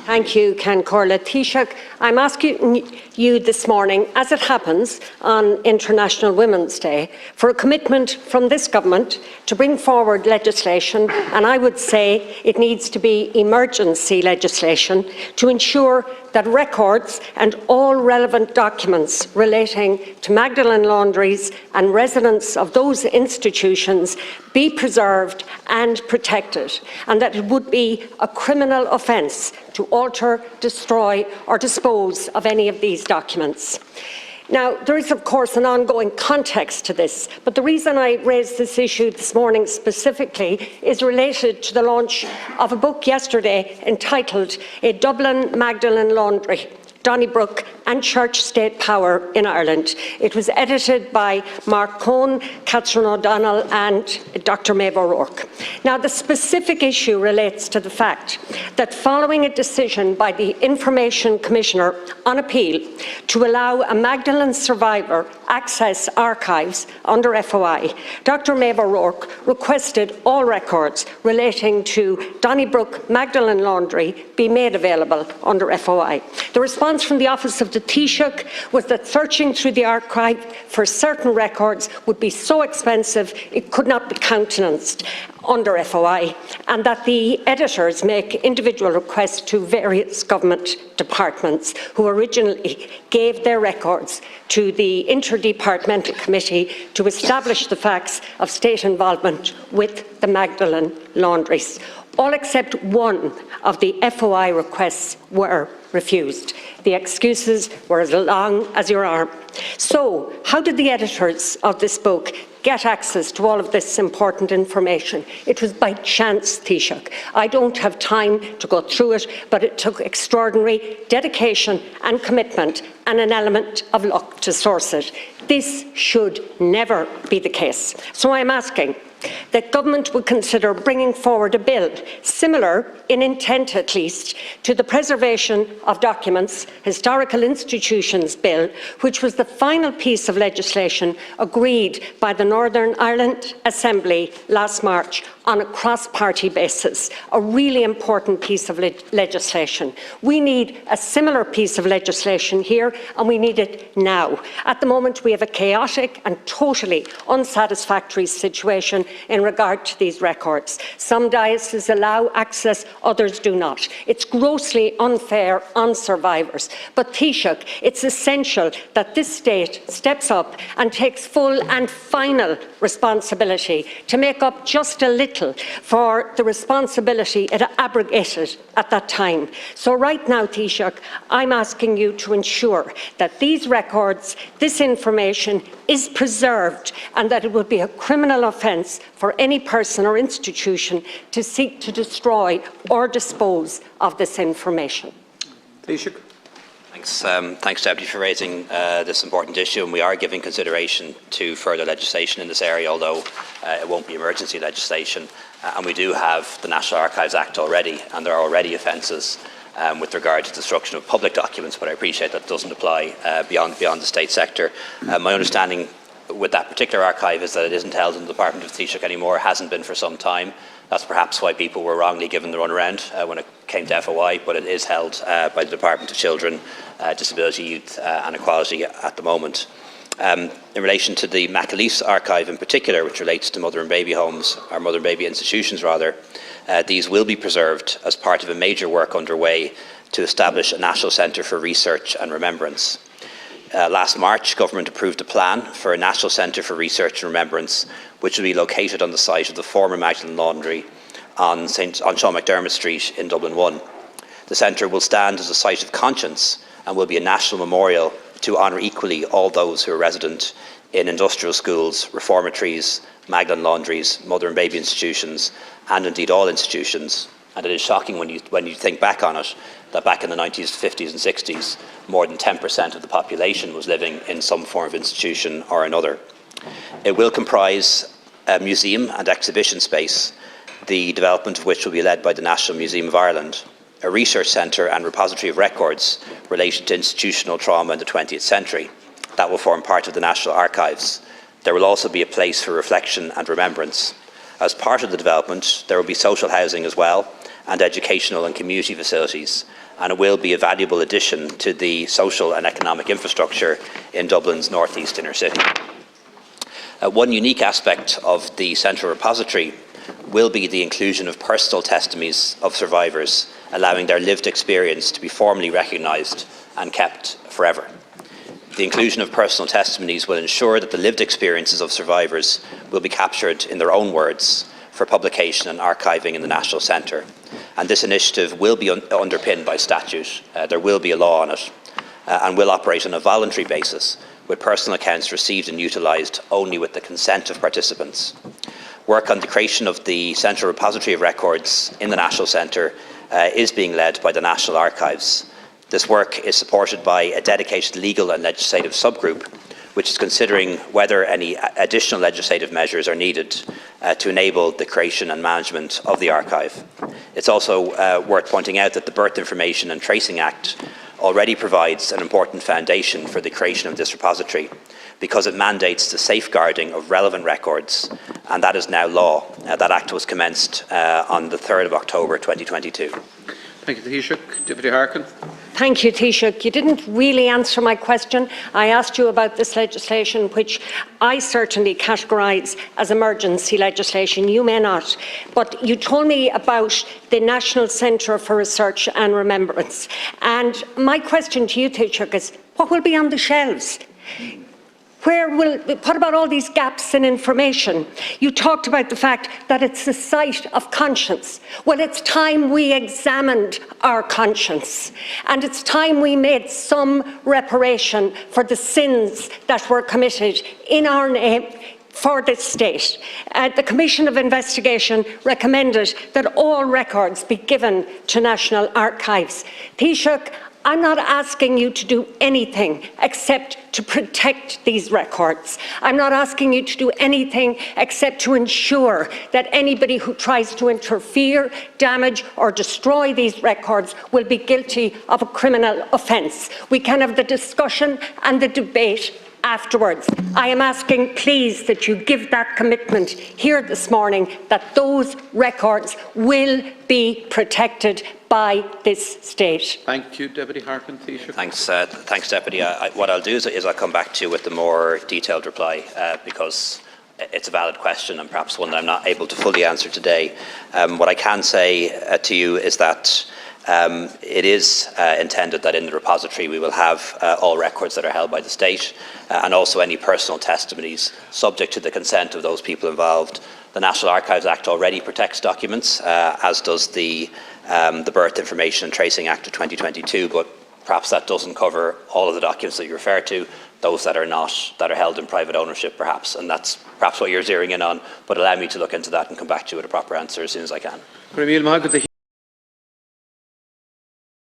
Thank you, Ken Corlett. Taoiseach, I'm asking you this morning, as it happens on International Women's Day, for a commitment from this government to bring forward legislation, and I would say it needs to be emergency legislation, to ensure that records and all relevant documents relating to Magdalen laundries and residents of those institutions be preserved and protected, and that it would be a criminal offence to alter, destroy or dispose of any of these documents. Now, there is, of course, an ongoing context to this, but the reason I raised this issue this morning specifically is related to the launch of a book yesterday entitled A Dublin Magdalen Laundry, Donnybrook and Church State Power in Ireland. It was edited by Mark Cohn, Catherine O'Donnell and Dr. Maeve O'Rourke. Now, the specific issue relates to the fact that following a decision by the Information Commissioner on appeal to allow a Magdalen survivor access archives under FOI, Dr. Maeve O'Rourke requested all records relating to Donnybrook Magdalen Laundry be made available under FOI. The response from the Office of the Taoiseach was that searching through the archive for certain records would be so expensive it could not be countenanced under FOI, and that the editors make individual requests to various government departments who originally gave their records to the Interdepartmental Committee to establish the facts of state involvement with the Magdalen laundries. All except one of the FOI requests were refused. The excuses were as long as your arm. So, how did the editors of this book get access to all of this important information? It was by chance, Taoiseach. I don't have time to go through it, but it took extraordinary dedication and commitment and an element of luck to source it. This should never be the case. So I'm asking that government would consider bringing forward a bill similar in intent at least to the Preservation of Documents Historical Institutions Bill, which was the final piece of legislation agreed by the Northern Ireland Assembly last March on a cross-party basis, a really important piece of legislation. We need a similar piece of legislation here, and we need it now. At the moment, we have a chaotic and totally unsatisfactory situation in regard to these records. Some dioceses allow access, others do not. It's grossly unfair on survivors. But Taoiseach, it's essential that this state steps up and takes full and final responsibility to make up just a little for the responsibility it abrogated at that time. So right now, Taoiseach, I'm asking you to ensure that these records, this information is preserved, and that it would be a criminal offence for any person or institution to seek to destroy or dispose of this information. Taoiseach. Thanks, Deputy, for raising this important issue, and we are giving consideration to further legislation in this area, although it won't be emergency legislation. And we do have the National Archives Act already, and there are already offences with regard to destruction of public documents, but I appreciate that doesn't apply beyond the state sector. My understanding with that particular archive is that it isn't held in the Department of Taoiseach anymore, hasn't been for some time. That's perhaps why people were wrongly given the runaround when it came to FOI, but it is held by the Department of Children, Disability, Youth and Equality at the moment. In relation to the McAleese archive in particular, which relates to mother and baby homes, or mother and baby institutions rather, these will be preserved as part of a major work underway to establish a national centre for research and remembrance. Last March, Government approved a plan for a National Centre for Research and Remembrance, which will be located on the site of the former Magdalen Laundry on Sean McDermott Street in Dublin 1. The centre will stand as a site of conscience and will be a national memorial to honour equally all those who are resident in industrial schools, reformatories, Magdalen laundries, mother and baby institutions, and indeed all institutions. And it is shocking when you think back on it, that back in the 90s, 50s and 60s, more than 10% of the population was living in some form of institution or another. It will comprise a museum and exhibition space, the development of which will be led by the National Museum of Ireland, a research centre and repository of records related to institutional trauma in the 20th century. That will form part of the National Archives. There will also be a place for reflection and remembrance. As part of the development, there will be social housing as well, and educational and community facilities, and it will be a valuable addition to the social and economic infrastructure in Dublin's northeast inner city. One unique aspect of the central repository will be the inclusion of personal testimonies of survivors, allowing their lived experience to be formally recognised and kept forever. The inclusion of personal testimonies will ensure that the lived experiences of survivors will be captured in their own words for publication and archiving in the National Centre. And this initiative will be underpinned by statute. There will be a law on it and will operate on a voluntary basis, with personal accounts received and utilised only with the consent of participants. Work on the creation of the Central Repository of Records in the National Centre is being led by the National Archives. This work is supported by a dedicated legal and legislative subgroup, which is considering whether any additional legislative measures are needed to enable the creation and management of the archive. It's also worth pointing out that the Birth Information and Tracing Act already provides an important foundation for the creation of this repository, because it mandates the safeguarding of relevant records, and that is now law. That act was commenced on the 3rd of October 2022. Thank you, Taoiseach. Deputy Harkin. Thank you, Taoiseach. You didn't really answer my question. I asked you about this legislation, which I certainly categorise as emergency legislation. You may not. But you told me about the National Centre for Research and Remembrance. And my question to you, Taoiseach, is what will be on the shelves? What about all these gaps in information? You talked about the fact that it's a site of conscience. Well, it's time we examined our conscience, and it's time we made some reparation for the sins that were committed in our name for this state. The Commission of Investigation recommended that all records be given to National Archives. Taoiseach, I'm not asking you to do anything except to protect these records. I'm not asking you to do anything except to ensure that anybody who tries to interfere, damage or destroy these records will be guilty of a criminal offence. We can have the discussion and the debate afterwards. I am asking, please, that you give that commitment here this morning that those records will be protected by this state. Thank you, Deputy Harkin. Taoiseach. Thanks, Deputy. What I'll do is I'll come back to you with a more detailed reply because it's a valid question and perhaps one that I'm not able to fully answer today. What I can say to you is that it is intended that in the repository we will have all records that are held by the state and also any personal testimonies subject to the consent of those people involved. The National Archives Act already protects documents, as does the Birth Information and Tracing Act of 2022, but perhaps that doesn't cover all of the documents that you refer to, those that are not, that are held in private ownership perhaps, and that's perhaps what you're zeroing in on, but allow me to look into that and come back to you with a proper answer as soon as I can.